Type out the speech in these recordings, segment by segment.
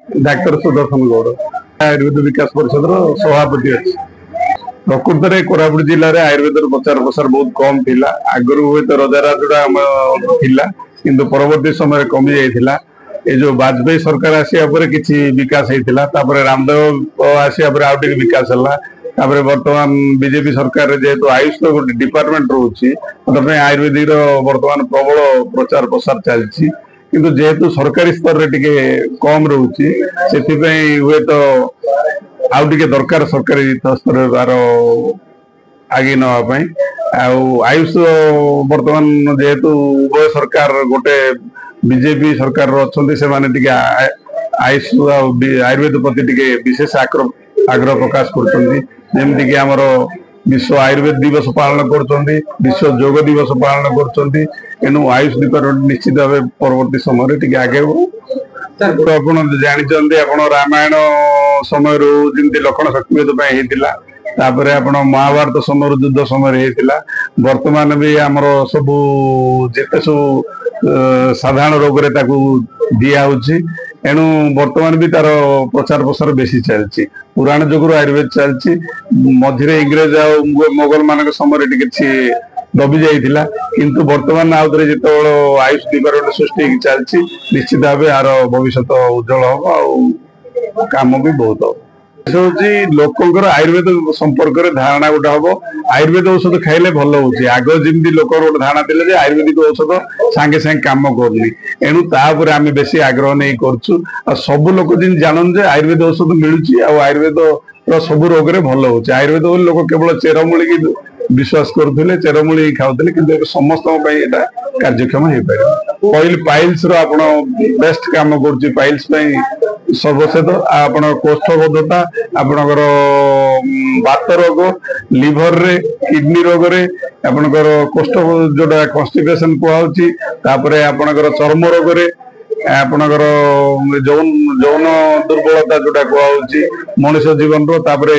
doctor Sudarshan Gaur Ayurveda विकास परिषद सभापति अच्छी प्रकृत में कोरापुट जिले में आयुर्वेद प्रचार प्रसार बहुत कम थिला आगु हुए तो रजाराजुड़ा किंतु परवर्ती समय कमी जाइथिला ये जो वाजपेयी सरकार आसिया पर किछि विकास होता रामदेव आसिया पर आउ टिके विकास है बर्तमान बीजेपी सरकार जेहेतु आयुष तो गोटे डिपार्टमेंट रोचे आयुर्वेदिक बर्तमान प्रबल प्रचार प्रसार चलती किंतु जेहेतु सरकारी स्तर रे टिके कम रोचे से हुए तो आउ टिके दरकार सरकारी स्तर तार आगे नापी आयुष बर्तमान जेहेतु उभय सरकार गोटे बीजेपी सरकार अच्छा से आयुष आयुर्वेद प्रति टिके विशेष आग्रह प्रकाश करमती आमर विश्व आयुर्वेद दिवस पालन कर विश्व योग दिवस पालन करेणु आयुष डिपार्टमेंट निश्चित भाव परवर्ती समय टिके आगे आप जानते आप रामायण समय जमी लक्षण शक्तिवेद तापर आप महाभारत समय युद्ध समय वर्तमान भी आमर सबू जिते सब साधारण रोग दिया एणु वर्तमान भी तार प्रचार प्रसार बेसी चलती पुराण जुगर आयुर्वेद चलती मझे इंग्रेज मोगल मान समय दबी जाइथिला किंतु वर्तमान आउ थे जो आयुष डिपार्टमेंट सृष्टि चलती निश्चित भाव यार भविष्य उज्जवल हम काम भी बहुत हम लोकंर आयुर्वेद संपर्क में धारणा गोटे हम आयुर्वेद औषध खाइले भल हो आग जमी लोक गोटे धारणा थे आयुर्वेदिक औषध सांगे सांगे कम करनी एणु तापर आम बेसी आग्रह नहीं करूँ सब लोक जिन जानन जे आयुर्वेद औषध मिलूँ आयुर्वेद सब रोग भल हो आयुर्वेद लोक केवल चेरमूली की विश्वास करुले चेरमूली खाऊले कि समस्त कार्यक्षम हो पारे पाइल्स बेस्ट काम कर पाइल्स सर्वशेष आप कोष्ठबद्धता आपणकर बात रोग लिभर रे किडनी रोग रे आपणकर कोष्ठ जोटा कन्स्टिपेशन कहूँ आपणकर चर्म रोग रे आपणकर जौन दुर्बलता जोटा कहूँ मनुष्य जीवन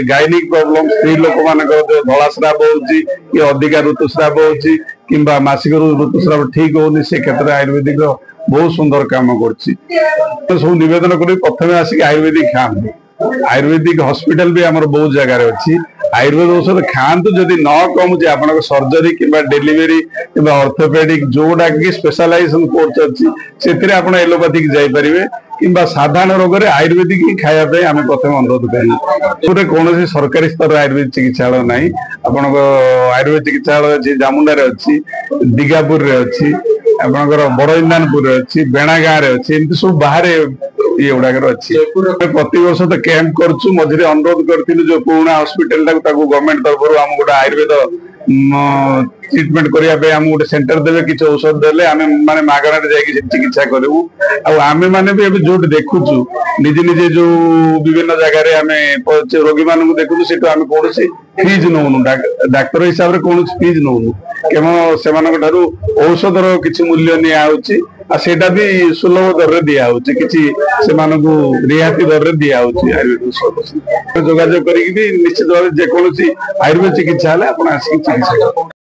गायनिक प्रॉब्लम स्त्री लोक मान धलास्राव हो अधिका ऋतुस्राव हो मासिक ऋतुस्राव ठीक होनी से क्षेत्र में आयुर्वेदिक बहुत सुंदर काम कर सब नवेदन कर प्रथम आसिक आयुर्वेदिक खाते आयुर्वेदिक हॉस्पिटल भी आम बहुत जगार अच्छी आयुर्वेद औषध खातु जदि न कमुचे आप सर्जरी कि डेलीवरी कि ऑर्थोपेडिक जोटा कि स्पेशलाइजेशन कोर्स अच्छी से एलोपैथिक जापरेंगे कि साधारण रोग में आयुर्वेदिक ही खायापी आम प्रथम अनुरोध करें कौन सरकारी स्तर आयुर्वेद चिकित्सा ना आप आयुर्वेद चिकित्सा अच्छी जामुंडा अच्छी दिगापुर अच्छी आपणकर बड़ इंदानपुर अच्छी बेणा गाँव अच्छी एमती सब बाहर ये गुड़ाक अच्छी प्रति वर्ष तो कैंप करुँ मझे अनुरोध करूँ जो पुराणा हॉस्पिटल गवर्नमेंट तरफ आम गोटे आयुर्वेद ट्रिटमेंट करने आम गोटे सेंटर देवे किसी औषध देले आम माने मागणार जाकि चिकित्सा करूँ आम मैंने भी जो देखुचु निजे निजे जो विभिन्न जगह आम रोगी मान देखुचु से आम कौन फीज नौनु डाक्तर हिसाब से कौन फीज नौनु केवल से औषधर किसी मूल्य नियाची सेटा भी सुलभ दर दिहूँ किसी रिहाती दर दिहूँ आयुर्वेद जोगाजोग कर निश्चित भाव जेकोसी आयुर्वेद चिकित्सा आप चिकित्सा